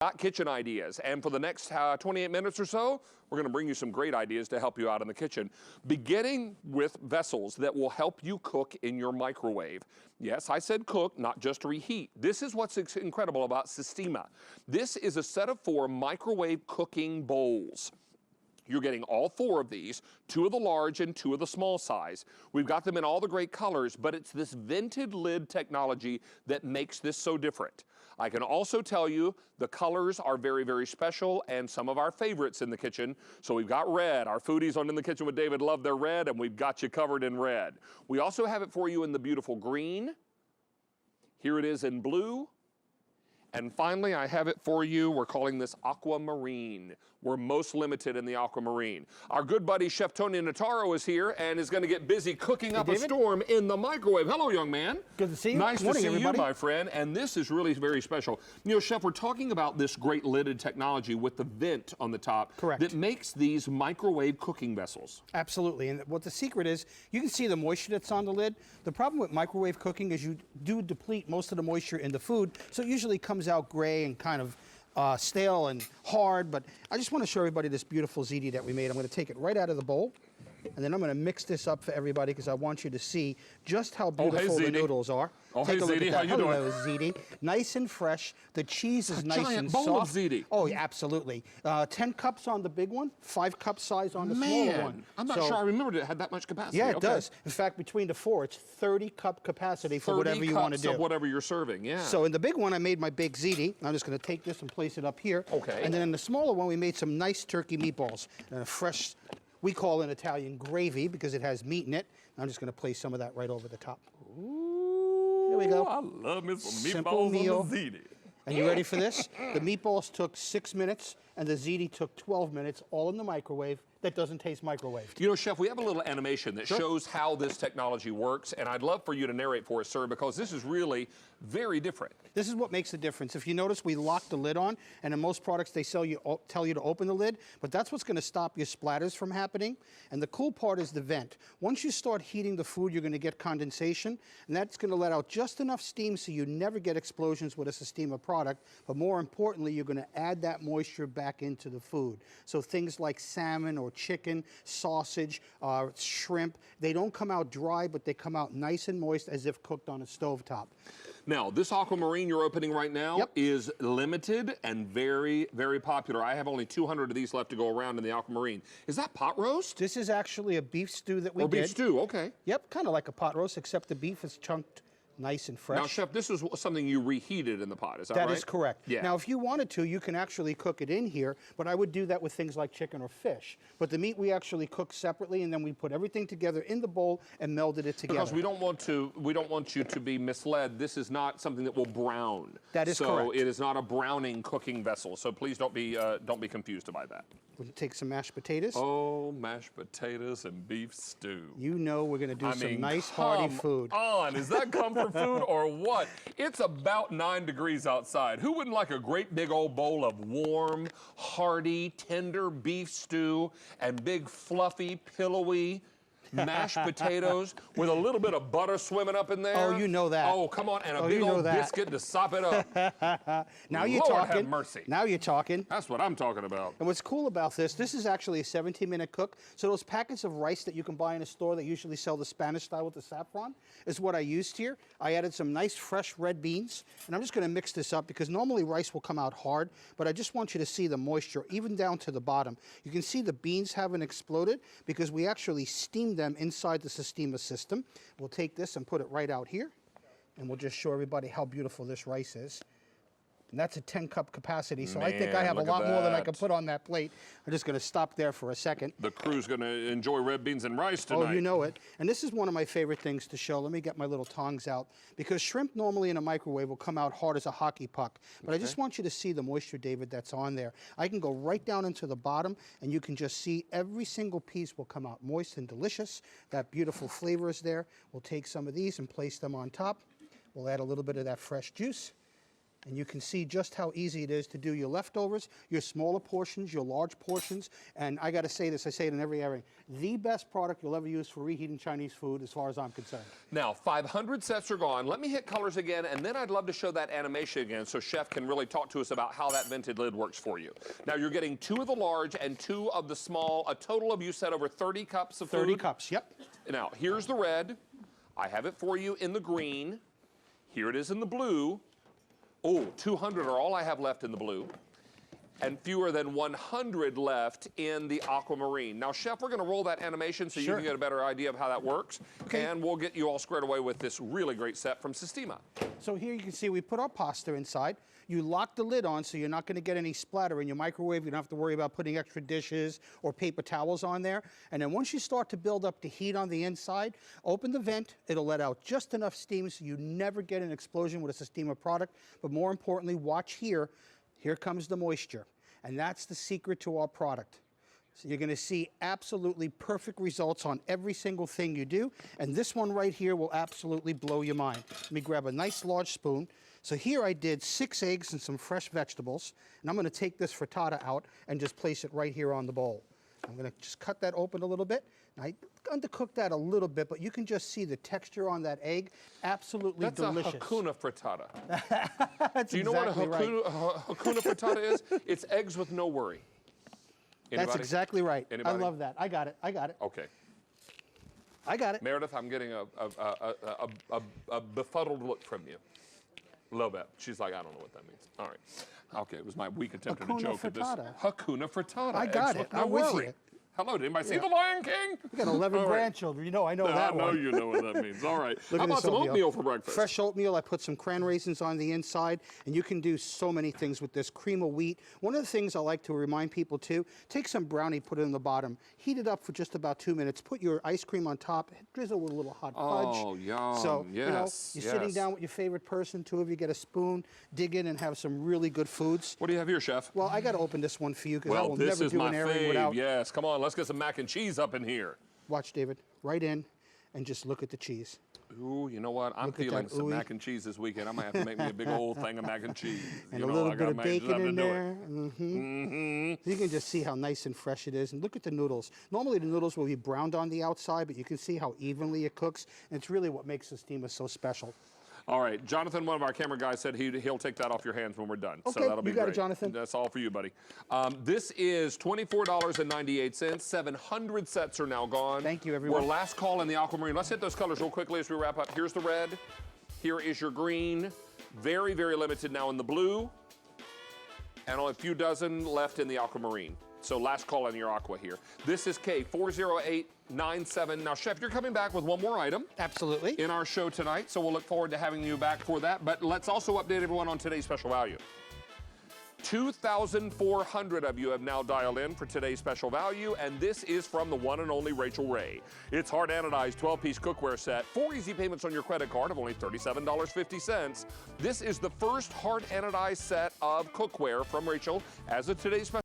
Got kitchen ideas, and for the next 28 minutes or so, we're going to bring you some great ideas to help you out in the kitchen, beginning with vessels that will help you cook in your microwave. Yes, I said cook, not just reheat. This is what's incredible about Sistema. This is a set of 4 microwave cooking bowls. You're getting all 4 of these, 2 of the large and 2 of the small size. We've got them in all the great colors, but it's this vented lid technology that makes this so different. I can also tell you the colors are very, very special and some of our favorites in the kitchen. So we've got red. Our foodies on In the Kitchen with David love their red, and we've got you covered in red. We also have it for you in the beautiful green. Here it is in blue. And finally, I have it for you. We're calling this aquamarine. We're most limited in the aquamarine. Our good buddy Chef Tony Notaro is here and is going to get busy cooking up a storm in the microwave. Hello, young man. Good to see you. Nice to see you, my friend. And this is really very special. You know, Chef, we're talking about this great lidded technology with the vent on the top. Correct. That makes these microwave cooking vessels. Absolutely. And what the secret is, you can see the moisture that's on the lid. The problem with microwave cooking is you do deplete most of the moisture in the food, so it usually comes out gray and kind of stale and hard. But I just want to show everybody this beautiful ziti that we made. I'm going to take it right out of the bowl, and then I'm going to mix this up for everybody because I want you to see just how beautiful the noodles are. Oh, hey, Ziti, how you doing? Hello, Ziti. Nice and fresh. The cheese is nice and soft. Giant bowl of ziti. Oh, yeah, absolutely. 10 cups on the big one, 5 cup size on the smaller one. I'm not sure I remembered it had that much capacity. Yeah, it does. In fact, between the 4, it's 30 cup capacity for whatever you want to do. Of whatever you're serving, yeah. So in the big one, I made my baked ziti. I'm just going to take this and place it up here. Okay. And then in the smaller one, we made some nice turkey meatballs and a fresh, we call it Italian gravy because it has meat in it. I'm just going to place some of that right over the top. Ooh, there we go. I love me some Simple meatballs meal. on the ziti. And you ready for this? The meatballs took 6 minutes, and the ziti took 12 minutes, all in the microwave. That doesn't taste microwaved. You know, Chef, we have a little animation that shows how this technology works, and I'd love for you to narrate for us, sir, because this is really very different. This is what makes the difference. If you notice, we locked the lid on, and in most products, they tell you to open the lid, but that's what's going to stop your splatters from happening. And the cool part is the vent. Once you start heating the food, you're going to get condensation, and that's going to let out just enough steam so you never get explosions with a Sistema product, but more importantly, you're going to add that moisture back into the food. So things like salmon or chicken, sausage, shrimp, they don't come out dry, but they come out nice and moist as if cooked on a stovetop. Now, this aquamarine you're opening right now is limited and very, very popular. I have only 200 of these left to go around in the aquamarine. Is that pot roast? This is actually a beef stew that we did. Beef stew, okay. Yep, kind of like a pot roast, except the beef is chunked nice and fresh. Now, Chef, this is something you reheated in the pot, is that right? That is correct. Yeah. Now, if you wanted to, you can actually cook it in here, but I would do that with things like chicken or fish. But the meat we actually cook separately, and then we put everything together in the bowl and melded it together. Because we don't want you to be misled. This is not something that will brown. That is correct. So it is not a browning cooking vessel. So please don't be confused by that. We'll take some mashed potatoes. Oh, mashed potatoes and beef stew. You know we're going to do some nice hearty food. Come on, is that comfort food or what? It's about 9 degrees outside. Who wouldn't like a great big old bowl of warm, hearty, tender beef stew and big, fluffy, pillowy mashed potatoes with a little bit of butter swimming up in there? Oh, you know that. Oh, come on, and a big old biscuit to sop it up. Now you're Lord talking. have mercy. Now you're talking. That's what I'm talking about. And what's cool about this is actually a 17-minute cook. So those packets of rice that you can buy in a store that usually sell the Spanish style with the saffron is what I used here. I added some nice fresh red beans, and I'm just going to mix this up because normally rice will come out hard, but I just want you to see the moisture even down to the bottom. You can see the beans haven't exploded because we actually steamed them inside the Sistema system. We'll take this and put it right out here, and we'll just show everybody how beautiful this rice is. And that's a 10-cup capacity, so I think I have a lot more than I can put on that plate. I'm just going to stop there for a second. The crew's going to enjoy red beans and rice tonight. Oh, you know it. And this is one of my favorite things to show. Let me get my little tongs out, because shrimp normally in a microwave will come out hard as a hockey puck. But I just want you to see the moisture, David, that's on there. I can go right down into the bottom, and you can just see every single piece will come out moist and delicious. That beautiful flavor is there. We'll take some of these and place them on top. We'll add a little bit of that fresh juice. And you can see just how easy it is to do your leftovers, your smaller portions, your large portions. And I got to say this, I say it in every airing, the best product you'll ever use for reheating Chinese food as far as I'm concerned. Now, 500 sets are gone. Let me hit colors again, and then I'd love to show that animation again so Chef can really talk to us about how that vented lid works for you. Now, you're getting 2 of the large and 2 of the small, a total of, you said, over 30 cups of food? 30 cups, yep. Now, here's the red. I have it for you in the green. Here it is in the blue. Oh, 200 are all I have left in the blue, and fewer than 100 left in the aquamarine. Now, Chef, we're going to roll that animation so you can get a better idea of how that works, and we'll get you all squared away with this really great set from Sistema. So here you can see we put our pasta inside. You lock the lid on so you're not going to get any splatter in your microwave. You don't have to worry about putting extra dishes or paper towels on there. And then once you start to build up the heat on the inside, open the vent. It'll let out just enough steam so you never get an explosion with a Sistema product. But more importantly, watch here. Here comes the moisture. And that's the secret to our product. So you're going to see absolutely perfect results on every single thing you do. And this one right here will absolutely blow your mind. Let me grab a nice large spoon. So here I did 6 eggs and some fresh vegetables. And I'm going to take this frittata out and just place it right here on the bowl. I'm going to just cut that open a little bit. And I undercooked that a little bit, but you can just see the texture on that egg. Absolutely delicious. That's a Hakuna frittata. That's Do you know what a Hakuna frittata is? It's eggs with no worry. Anybody? That's exactly right. Anybody? I love that. I got it. I got it. Okay. I got it. Meredith, I'm getting a befuddled look from you. A little bit. She's like, I don't know what that means. All right. Okay, it was my weak attempt at a joke at this. Hakuna frittata. I got it. No I'm with worry. you. Hello, did anybody see The Lion King? We got 11 grandchildren. You know, I know that one. I know you know what that means. All right. Look How at about this some oatmeal for breakfast? Fresh oatmeal. I put some cran raisins on the inside, and you can do so many things with this cream of wheat. One of the things I like to remind people too, take some brownie, put it in the bottom, heat it up for just about 2 minutes, put your ice cream on top, drizzle with a little hot fudge. Oh, yum. So, yes, you know, you're sitting down with your favorite person, 2 of you get a spoon, dig in and have some really good foods. What do you have here, Chef? Well, I got to open this one for you because I will this never is do my an airing fave. without. Yes, come on, let's get some mac and cheese up in here. Watch, David. Right in, and just look at the cheese. Ooh, you know what? I'm feeling some mac and cheese this weekend. I might have to make me a big old thing of mac and cheese. And a little bit of bacon in there. You can just see how nice and fresh it is. And look at the noodles. Normally the noodles will be browned on the outside, but you can see how evenly it cooks. And it's really what makes Sistema so special. All right, Jonathan, one of our camera guys, said he'll take that off your hands when we're done. Okay, so that'll be you got great. it, Jonathan. That's all for you, buddy. This is $24.98. 700 sets are now gone. Thank you, everyone. We're last call in the aquamarine. Let's hit those colors real quickly as we wrap up. Here's the red. Here is your green. Very, very limited now in the blue. And only a few dozen left in the aquamarine. So last call in your aqua here. This is K40897. Now, Chef, you're coming back with one more item. Absolutely. In our show tonight, so we'll look forward to having you back for that. But let's also update everyone on today's special value. 2,400 of you have now dialed in for today's special value, and this is from the one and only Rachel Ray. It's hard anodized 12-piece cookware set, 4 easy payments on your credit card of only $37.50. This is the first hard anodized set of cookware from Rachel as of today's special.